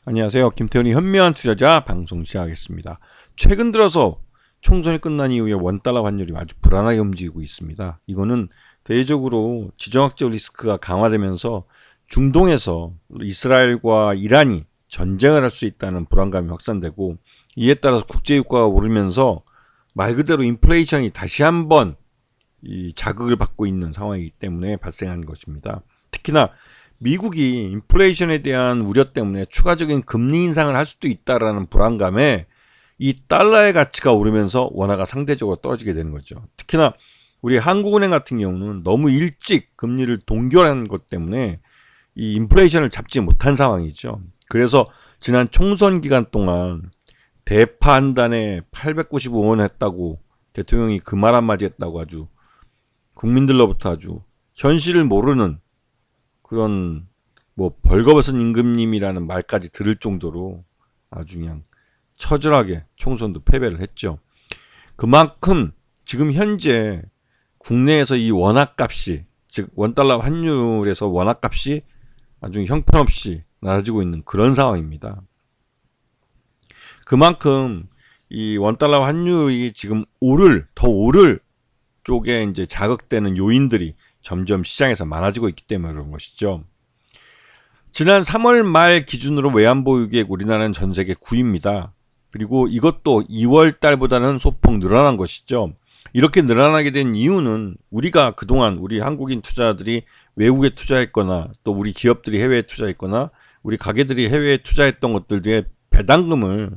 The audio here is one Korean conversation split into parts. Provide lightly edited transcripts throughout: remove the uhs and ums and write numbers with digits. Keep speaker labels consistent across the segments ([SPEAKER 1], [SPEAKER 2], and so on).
[SPEAKER 1] 안녕하세요. 김태훈의 현명한 투자자 방송 시작하겠습니다. 최근 들어서 총선이 끝난 이후에 원달러 환율이 아주 불안하게 움직이고 있습니다. 이거는 대외적으로 지정학적 리스크가 강화되면서 중동에서 이스라엘과 이란이 전쟁을 할 수 있다는 불안감이 확산되고, 이에 따라서 국제유가가 오르면서 말 그대로 인플레이션이 다시 한번 이 자극을 받고 있는 상황이기 때문에 발생한 것입니다. 특히나 미국이 인플레이션에 대한 우려 때문에 추가적인 금리 인상을 할 수도 있다라는 불안감에 이 달러의 가치가 오르면서 원화가 상대적으로 떨어지게 되는 거죠. 특히나 우리 한국은행 같은 경우는 너무 일찍 금리를 동결한 것 때문에 이 인플레이션을 잡지 못한 상황이죠. 그래서 지난 총선 기간 동안 대파 한 단에 895원 했다고 대통령이 그 말 한마디 했다고 아주 국민들로부터 아주 현실을 모르는 그런 뭐 벌거벗은 임금님이라는 말까지 들을 정도로 아주 그냥 처절하게 총선도 패배를 했죠. 그만큼 지금 현재 국내에서 이 원화값이, 즉 원달러 환율에서 원화값이 아주 형편없이 낮아지고 있는 그런 상황입니다. 그만큼 이 원달러 환율이 지금 더 오를 쪽에 이제 자극되는 요인들이 점점 시장에서 많아지고 있기 때문에 그런 것이죠. 지난 3월 말 기준으로 외환보유액 우리나라는 전 세계 9위입니다. 그리고 이것도 2월 달보다는 소폭 늘어난 것이죠. 이렇게 늘어나게 된 이유는 우리가 그동안 우리 한국인 투자자들이 외국에 투자했거나 또 우리 기업들이 해외에 투자했거나 우리 가게들이 해외에 투자했던 것들의 배당금을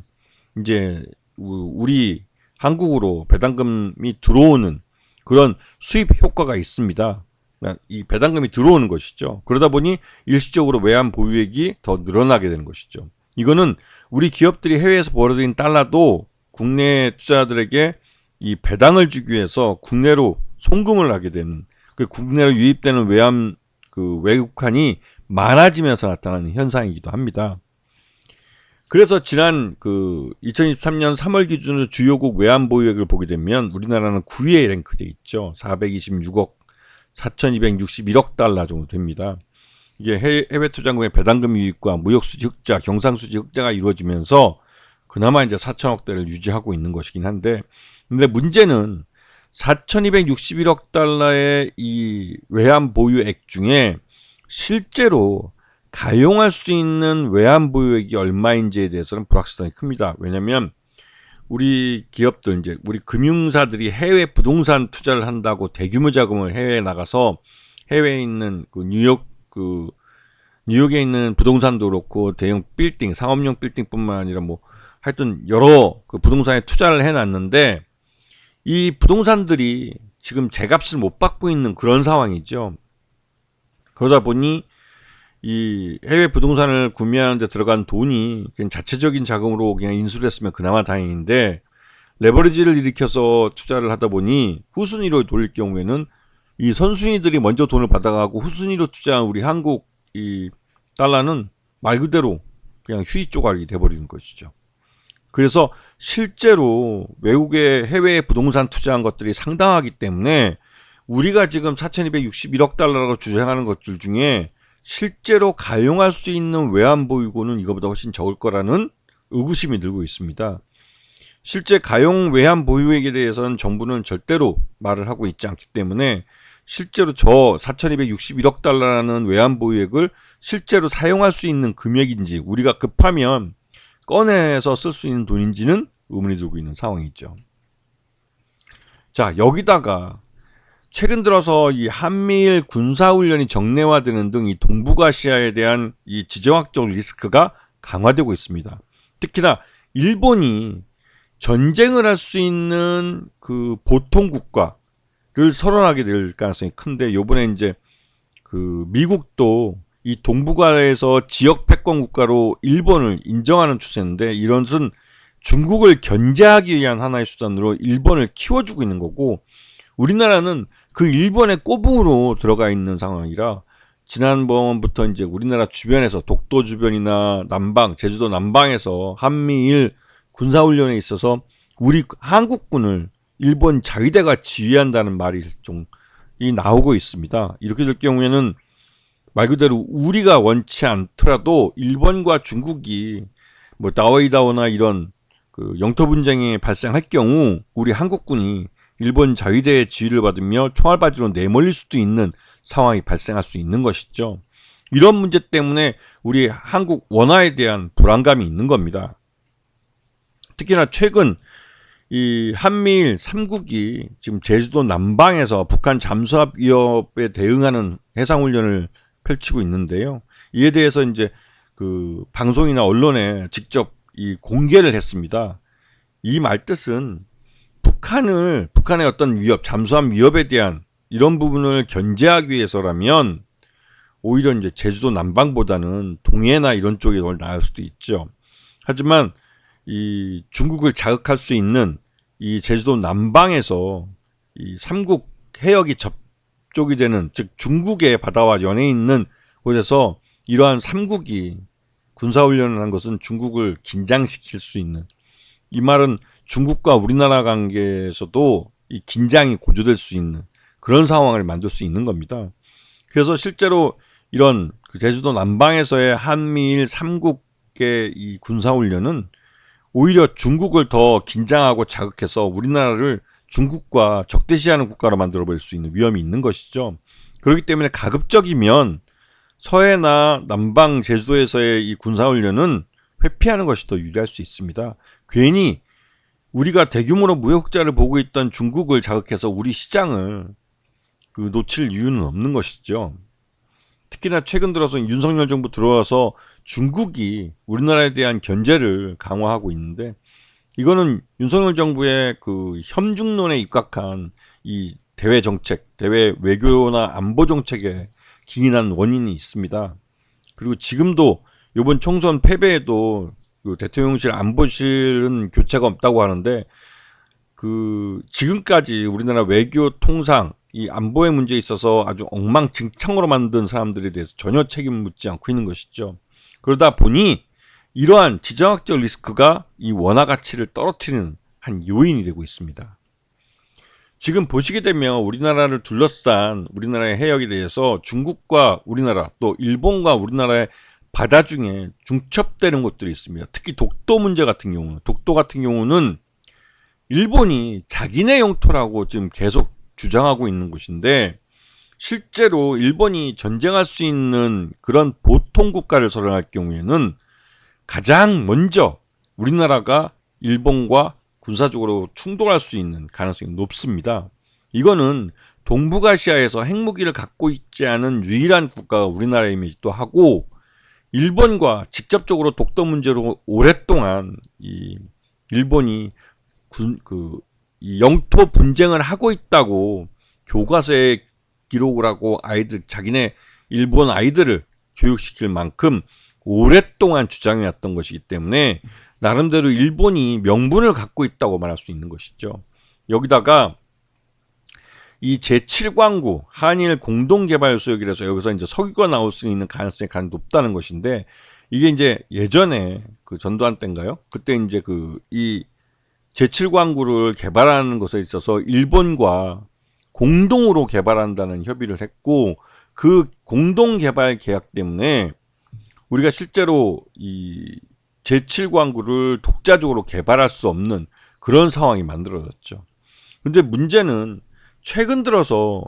[SPEAKER 1] 이제 우리 한국으로 배당금이 들어오는 그런 수입 효과가 있습니다. 이 배당금이 들어오는 것이죠. 그러다 보니 일시적으로 외환 보유액이 더 늘어나게 되는 것이죠. 이거는 우리 기업들이 해외에서 벌어들인 달러도 국내 투자자들에게 이 배당을 주기 위해서 국내로 송금을 하게 되는, 그 국내로 유입되는 외환 외국환이 많아지면서 나타나는 현상이기도 합니다. 그래서 지난 2023년 3월 기준으로 주요국 외환 보유액을 보게 되면 우리나라는 9위에 랭크되어 있죠. 426억 4,261억 달러 정도 됩니다. 이게 해외 투자금의 배당금 유입과 무역수지 흑자, 경상수지 흑자가 이루어지면서 그나마 이제 4천억대를 유지하고 있는 것이긴 한데, 근데 문제는 4,261억 달러의 이 외환 보유액 중에 실제로 가용할 수 있는 외환 보유액이 얼마인지에 대해서는 불확실성이 큽니다. 왜냐하면 우리 기업들, 이제 우리 금융사들이 해외 부동산 투자를 한다고 대규모 자금을 해외에 나가서 해외에 있는 뉴욕에 있는 부동산도 그렇고 대형 빌딩, 상업용 빌딩뿐만 아니라 뭐 하여튼 여러 부동산에 투자를 해놨는데, 이 부동산들이 지금 제값을 못 받고 있는 그런 상황이죠. 그러다 보니 이 해외 부동산을 구매하는 데 들어간 돈이 그냥 자체적인 자금으로 그냥 인수를 했으면 그나마 다행인데, 레버리지를 일으켜서 투자를 하다 보니 후순위로 돌릴 경우에는 이 선순위들이 먼저 돈을 받아가고 후순위로 투자한 우리 한국 이 달러는 말 그대로 그냥 휴지 조각이 돼버리는 것이죠. 그래서 실제로 외국의 해외에 부동산 투자한 것들이 상당하기 때문에 우리가 지금 4,261억 달러라고 주장하는 것들 중에 실제로 가용할 수 있는 외환 보유고는 이거보다 훨씬 적을 거라는 의구심이 들고 있습니다. 실제 가용 외환 보유액에 대해서는 정부는 절대로 말을 하고 있지 않기 때문에 실제로 저 4,261억 달러라는 외환 보유액을 실제로 사용할 수 있는 금액인지, 우리가 급하면 꺼내서 쓸 수 있는 돈인지는 의문이 들고 있는 상황이죠. 자, 여기다가 최근 들어서 이 한미일 군사훈련이 정례화되는 등 이 동북아시아에 대한 이 지정학적 리스크가 강화되고 있습니다. 특히나 일본이 전쟁을 할 수 있는 그 보통 국가를 선언하게 될 가능성이 큰데, 요번에 이제 미국도 이 동북아에서 지역 패권 국가로 일본을 인정하는 추세인데, 이런 것은 중국을 견제하기 위한 하나의 수단으로 일본을 키워주고 있는 거고, 우리나라는 그 일본의 꼬붕으로 들어가 있는 상황이라 지난번부터 이제 우리나라 주변에서 독도 주변이나 남방, 제주도 남방에서 한미일 군사훈련에 있어서 우리 한국군을 일본 자위대가 지휘한다는 말이 좀 나오고 있습니다. 이렇게 될 경우에는 말 그대로 우리가 원치 않더라도 일본과 중국이 뭐 다오이다오나 이런 그 영토 분쟁이 발생할 경우 우리 한국군이 일본 자위대의 지휘를 받으며 총알바지로 내몰릴 수도 있는 상황이 발생할 수 있는 것이죠. 이런 문제 때문에 우리 한국 원화에 대한 불안감이 있는 겁니다. 특히나 최근 이 한미일 3국이 지금 제주도 남방에서 북한 잠수함 위협에 대응하는 해상훈련을 펼치고 있는데요. 이에 대해서 이제 그 방송이나 언론에 직접 이 공개를 했습니다. 이 말뜻은 북한의 어떤 위협, 잠수함 위협에 대한 이런 부분을 견제하기 위해서라면 오히려 이제 제주도 남방보다는 동해나 이런 쪽이 더 나을 수도 있죠. 하지만 이 중국을 자극할 수 있는 이 제주도 남방에서 이 삼국 해역이 접촉이 되는, 즉 중국의 바다와 연해 있는 곳에서 이러한 삼국이 군사훈련을 한 것은 중국을 긴장시킬 수 있는, 이 말은 중국과 우리나라 관계에서도 이 긴장이 고조될 수 있는 그런 상황을 만들 수 있는 겁니다. 그래서 실제로 이런 그 제주도 남방에서의 한미일 3국의 이 군사훈련은 오히려 중국을 더 긴장하고 자극해서 우리나라를 중국과 적대시하는 국가로 만들어버릴 수 있는 위험이 있는 것이죠. 그렇기 때문에 가급적이면 서해나 남방 제주도에서의 이 군사훈련은 회피하는 것이 더 유리할 수 있습니다. 괜히 우리가 대규모로 무역 흑자를 보고 있던 중국을 자극해서 우리 시장을 그 놓칠 이유는 없는 것이죠. 특히나 최근 들어서 윤석열 정부 들어와서 중국이 우리나라에 대한 견제를 강화하고 있는데, 이거는 윤석열 정부의 그 협중론에 입각한 이 대외 정책, 대외 외교나 안보 정책에 기인한 원인이 있습니다. 그리고 지금도 이번 총선 패배에도 그 대통령실 안보실은 교체가 없다고 하는데, 그 지금까지 우리나라 외교 통상 이 안보의 문제에 있어서 아주 엉망진창으로 만든 사람들에 대해서 전혀 책임을 묻지 않고 있는 것이죠. 그러다 보니 이러한 지정학적 리스크가 이 원화 가치를 떨어뜨리는 한 요인이 되고 있습니다. 지금 보시게 되면 우리나라를 둘러싼 우리나라의 해역에 대해서 중국과 우리나라, 또 일본과 우리나라의 바다 중에 중첩되는 곳들이 있습니다. 특히 독도 문제 같은 경우는, 독도 같은 경우는 일본이 자기네 영토라고 지금 계속 주장하고 있는 곳인데, 실제로 일본이 전쟁할 수 있는 그런 보통 국가를 선언할 경우에는 가장 먼저 우리나라가 일본과 군사적으로 충돌할 수 있는 가능성이 높습니다. 이거는 동북아시아에서 핵무기를 갖고 있지 않은 유일한 국가가 우리나라이기도 하고, 일본과 직접적으로 독도 문제로 오랫동안 이 일본이 이 영토 분쟁을 하고 있다고 교과서에 기록을 하고 자기네 일본 아이들을 교육시킬 만큼 오랫동안 주장해왔던 것이기 때문에 나름대로 일본이 명분을 갖고 있다고 말할 수 있는 것이죠. 여기다가 이 제7광구 한일 공동개발수역이라서 여기서 이제 석유가 나올 수 있는 가능성이 가장 높다는 것인데, 이게 이제 예전에 그 전두환 때인가요? 그때 이제 이 제7광구를 개발하는 것에 있어서 일본과 공동으로 개발한다는 협의를 했고, 그 공동개발 계약 때문에 우리가 실제로 이 제7광구를 독자적으로 개발할 수 없는 그런 상황이 만들어졌죠. 근데 문제는 최근 들어서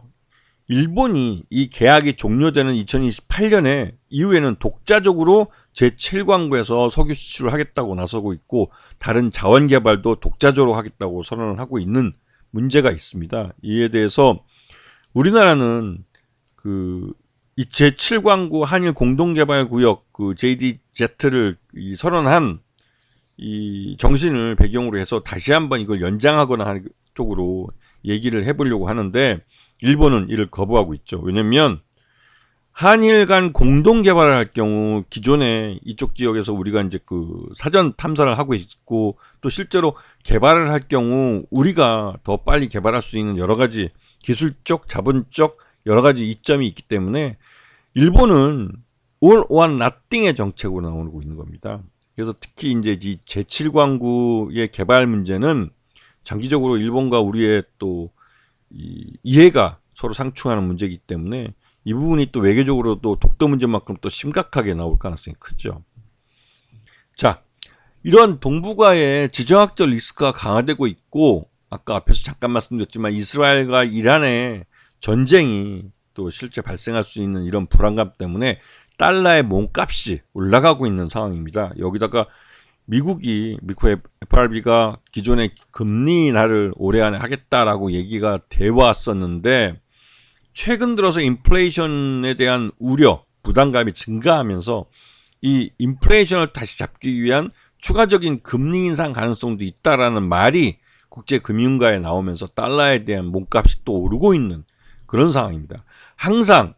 [SPEAKER 1] 일본이 이 계약이 종료되는 2028년에 이후에는 독자적으로 제7광구에서 석유 수출을 하겠다고 나서고 있고, 다른 자원 개발도 독자적으로 하겠다고 선언을 하고 있는 문제가 있습니다. 이에 대해서 우리나라는 이 제7광구 한일 공동개발구역 JDZ를 선언한 이 정신을 배경으로 해서 다시 한번 이걸 연장하거나 하는 쪽으로 얘기를 해보려고 하는데, 일본은 이를 거부하고 있죠. 왜냐면 한일 간 공동 개발을 할 경우 기존에 이쪽 지역에서 우리가 이제 사전 탐사를 하고 있고, 또 실제로 개발을 할 경우 우리가 더 빨리 개발할 수 있는 여러 가지 기술적, 자본적 여러 가지 이점이 있기 때문에 일본은 all or nothing의 정책으로 나오고 있는 겁니다. 그래서 특히 이제 이 제7광구의 개발 문제는 장기적으로 일본과 우리의 또 이해가 서로 상충하는 문제이기 때문에 이 부분이 또 외교적으로도 독도 문제만큼 또 심각하게 나올 가능성이 크죠. 자, 이런 동북아의 지정학적 리스크가 강화되고 있고, 아까 앞에서 잠깐 말씀드렸지만 이스라엘과 이란의 전쟁이 또 실제 발생할 수 있는 이런 불안감 때문에 달러의 몸값이 올라가고 있는 상황입니다. 여기다가 미국의 FRB가 기존의 금리 인하를 올해 안에 하겠다라고 얘기가 돼 왔었는데, 최근 들어서 인플레이션에 대한 우려, 부담감이 증가하면서 이 인플레이션을 다시 잡기 위한 추가적인 금리 인상 가능성도 있다라는 말이 국제금융가에 나오면서 달러에 대한 몸값이 또 오르고 있는 그런 상황입니다. 항상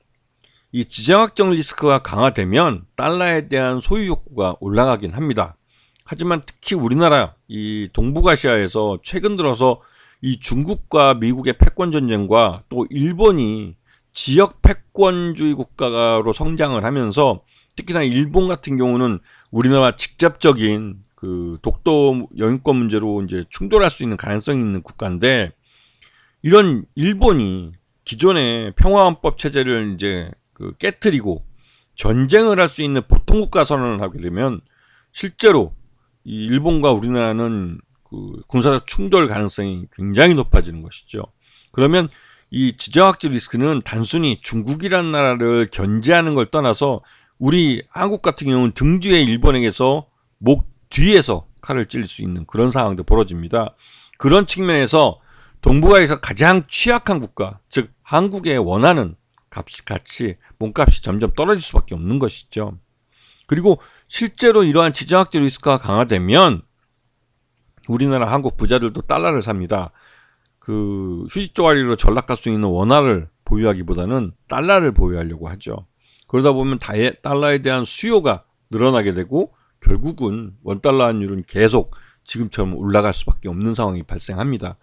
[SPEAKER 1] 이 지정학적 리스크가 강화되면 달러에 대한 소유 욕구가 올라가긴 합니다. 하지만 특히 우리나라 이 동북아시아에서 최근 들어서 이 중국과 미국의 패권 전쟁과 또 일본이 지역 패권주의 국가로 성장을 하면서 특히나 일본 같은 경우는 우리나라 직접적인 그 독도 영유권 문제로 이제 충돌할 수 있는 가능성이 있는 국가인데, 이런 일본이 기존의 평화헌법 체제를 이제 깨트리고 전쟁을 할 수 있는 보통국가 선언을 하게 되면 실제로 이 일본과 우리나라는 그 군사적 충돌 가능성이 굉장히 높아지는 것이죠. 그러면 이 지정학적 리스크는 단순히 중국이라는 나라를 견제하는 걸 떠나서 우리 한국 같은 경우는 등 뒤에 일본에게서 목 뒤에서 칼을 찔릴 수 있는 그런 상황도 벌어집니다. 그런 측면에서 동북아에서 가장 취약한 국가, 즉 한국에 원하는 같이 몸값이 점점 떨어질 수밖에 없는 것이죠. 그리고 실제로 이러한 지정학적 리스크가 강화되면 우리나라 한국 부자들도 달러를 삽니다. 그 휴지 쪼가리로 전락할 수 있는 원화를 보유하기보다는 달러를 보유하려고 하죠. 그러다 보면 달러에 대한 수요가 늘어나게 되고 결국은 원달러 환율은 계속 지금처럼 올라갈 수밖에 없는 상황이 발생합니다.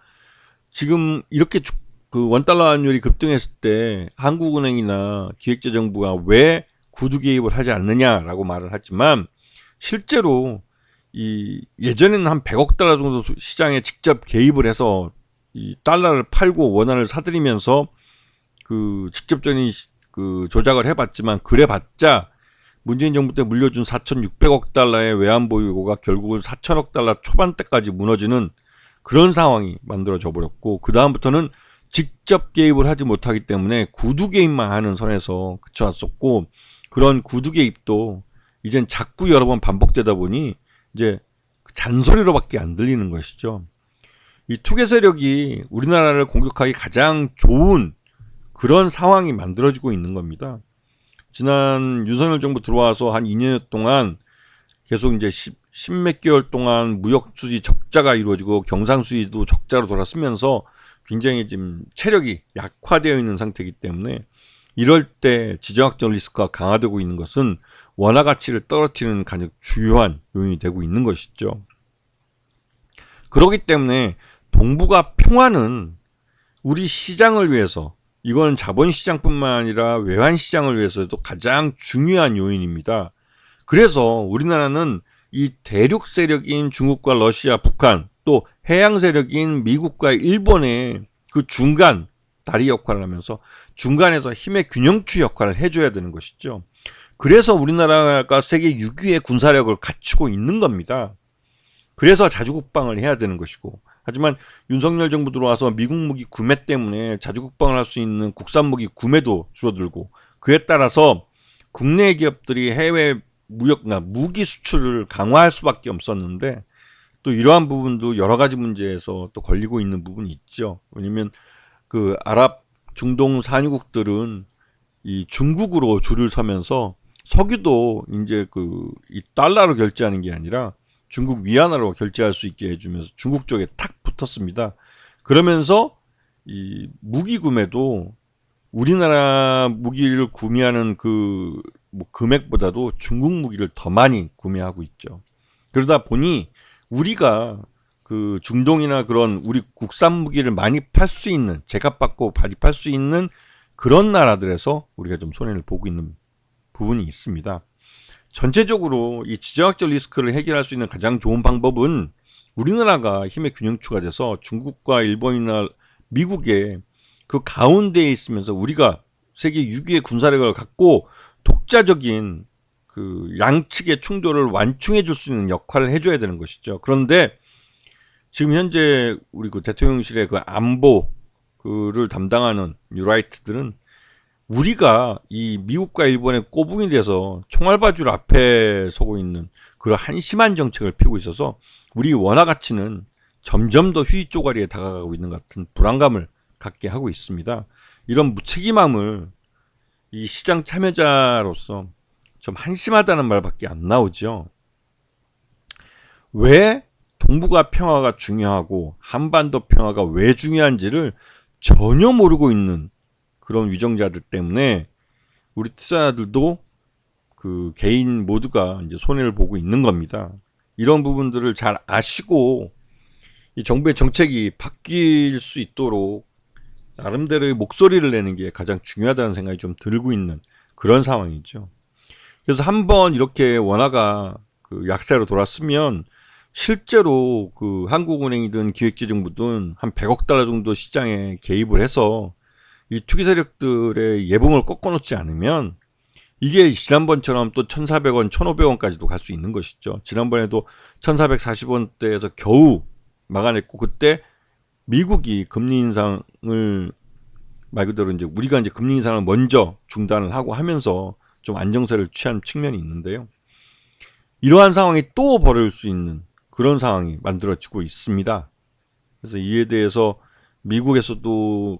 [SPEAKER 1] 지금 이렇게 그 원달러 환율이 급등했을 때 한국은행이나 기획재정부가 왜 구두 개입을 하지 않느냐라고 말을 하지만, 실제로 이 예전에는 한 100억 달러 정도 시장에 직접 개입을 해서 이 달러를 팔고 원화를 사들이면서 그 직접적인 그 조작을 해봤지만, 그래봤자 문재인 정부 때 물려준 4,600억 달러의 외환보유고가 결국은 4,000억 달러 초반대까지 무너지는 그런 상황이 만들어져 버렸고, 그 다음부터는 직접 개입을 하지 못하기 때문에 구두 개입만 하는 선에서 그쳐왔었고, 그런 구두 개입도 이젠 자꾸 여러 번 반복되다 보니 이제 잔소리로밖에 안 들리는 것이죠. 이 투개 세력이 우리나라를 공격하기 가장 좋은 그런 상황이 만들어지고 있는 겁니다. 지난 윤석열 정부 들어와서 한 2년 동안 계속 이제 10몇 개월 동안 무역 수지 적자가 이루어지고 경상 수지도 적자로 돌아서면서 굉장히 지금 체력이 약화되어 있는 상태이기 때문에, 이럴 때 지정학적 리스크가 강화되고 있는 것은 원화 가치를 떨어뜨리는 가장 주요한 요인이 되고 있는 것이죠. 그렇기 때문에 동북아 평화는 우리 시장을 위해서, 이건 자본시장뿐만 아니라 외환시장을 위해서도 가장 중요한 요인입니다. 그래서 우리나라는 이 대륙 세력인 중국과 러시아, 북한, 또 해양 세력인 미국과 일본의 그 중간 다리 역할을 하면서 중간에서 힘의 균형추 역할을 해줘야 되는 것이죠. 그래서 우리나라가 세계 6위의 군사력을 갖추고 있는 겁니다. 그래서 자주국방을 해야 되는 것이고, 하지만 윤석열 정부 들어와서 미국 무기 구매 때문에 자주국방을 할 수 있는 국산 무기 구매도 줄어들고, 그에 따라서 국내 기업들이 해외 무역나 무기 수출을 강화할 수밖에 없었는데, 또 이러한 부분도 여러 가지 문제에서 또 걸리고 있는 부분이 있죠. 왜냐면 그 아랍 중동 산유국들은 이 중국으로 줄을 서면서 석유도 이제 이 달러로 결제하는 게 아니라 중국 위안화로 결제할 수 있게 해주면서 중국 쪽에 탁 붙었습니다. 그러면서 이 무기 구매도 우리나라 무기를 구매하는 그 금액보다도 중국 무기를 더 많이 구매하고 있죠. 그러다 보니 우리가 그 중동이나 그런 우리 국산 무기를 많이 팔 수 있는, 제값받고 많이 팔 수 있는 그런 나라들에서 우리가 좀 손해를 보고 있는 부분이 있습니다. 전체적으로 이 지정학적 리스크를 해결할 수 있는 가장 좋은 방법은 우리나라가 힘의 균형추가 돼서 중국과 일본이나 미국의 그 가운데에 있으면서 우리가 세계 6위의 군사력을 갖고 독자적인 그 양측의 충돌을 완충해 줄 수 있는 역할을 해줘야 되는 것이죠. 그런데 지금 현재 우리 그 대통령실의 그 안보를 담당하는 뉴라이트들은 우리가 이 미국과 일본의 꼬붕이 돼서 총알바줄 앞에 서고 있는 그런 한심한 정책을 펴고 있어서 우리 원화 가치는 점점 더 휴지 쪼가리에 다가가고 있는 것 같은 불안감을 갖게 하고 있습니다. 이런 무책임함을 이 시장 참여자로서 좀 한심하다는 말밖에 안 나오죠. 왜 동북아 평화가 중요하고 한반도 평화가 왜 중요한지를 전혀 모르고 있는 그런 위정자들 때문에 우리 투자자들도 그 개인 모두가 이제 손해를 보고 있는 겁니다. 이런 부분들을 잘 아시고 이 정부의 정책이 바뀔 수 있도록 나름대로의 목소리를 내는 게 가장 중요하다는 생각이 좀 들고 있는 그런 상황이죠. 그래서 한번 이렇게 원화가 그 약세로 돌았으면 실제로 그 한국은행이든 기획재정부든 한 100억 달러 정도 시장에 개입을 해서 이 투기 세력들의 예봉을 꺾어놓지 않으면 이게 지난번처럼 또 1,400원, 1,500원까지도 갈 수 있는 것이죠. 지난번에도 1,440원대에서 겨우 막아냈고 그때 미국이 금리 인상을 말 그대로 이제 우리가 이제 금리 인상을 먼저 중단을 하고 하면서 좀 안정세를 취한 측면이 있는데요. 이러한 상황이 또 벌어질 수 있는 그런 상황이 만들어지고 있습니다. 그래서 이에 대해서 미국에서도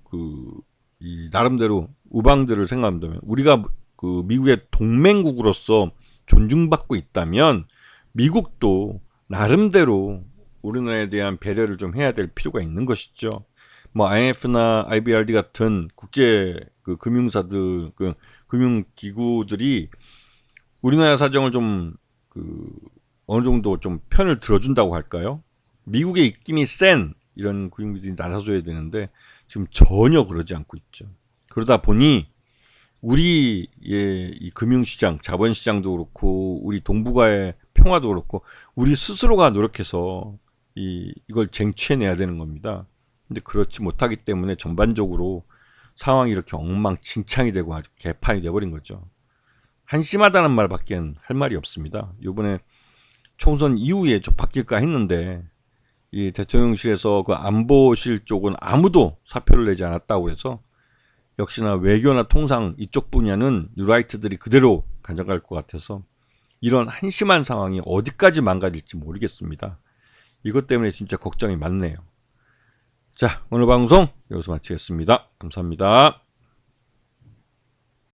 [SPEAKER 1] 이 나름대로 우방들을 생각한다면 우리가 그 미국의 동맹국으로서 존중받고 있다면 미국도 나름대로 우리나라에 대한 배려를 좀 해야 될 필요가 있는 것이죠. 뭐 IMF나 IBRD 같은 국제 그 금융사들, 그 금융기구들이 우리나라 사정을 좀 어느 정도 좀 편을 들어준다고 할까요? 미국의 입김이 센 이런 금융기구들이 나서줘야 되는데 지금 전혀 그러지 않고 있죠. 그러다 보니 우리의 이 금융시장, 자본시장도 그렇고 우리 동북아의 평화도 그렇고 우리 스스로가 노력해서 이걸 쟁취해내야 되는 겁니다. 근데 그렇지 못하기 때문에 전반적으로 상황이 이렇게 엉망진창이 되고 아주 개판이 돼버린 거죠. 한심하다는 말밖에 할 말이 없습니다. 이번에 총선 이후에 좀 바뀔까 했는데 이 대통령실에서 그 안보실 쪽은 아무도 사표를 내지 않았다고 해서 역시나 외교나 통상 이쪽 분야는 뉴라이트들이 그대로 가져갈 것 같아서 이런 한심한 상황이 어디까지 망가질지 모르겠습니다. 이것 때문에 진짜 걱정이 많네요. 자, 오늘 방송 여기서 마치겠습니다. 감사합니다.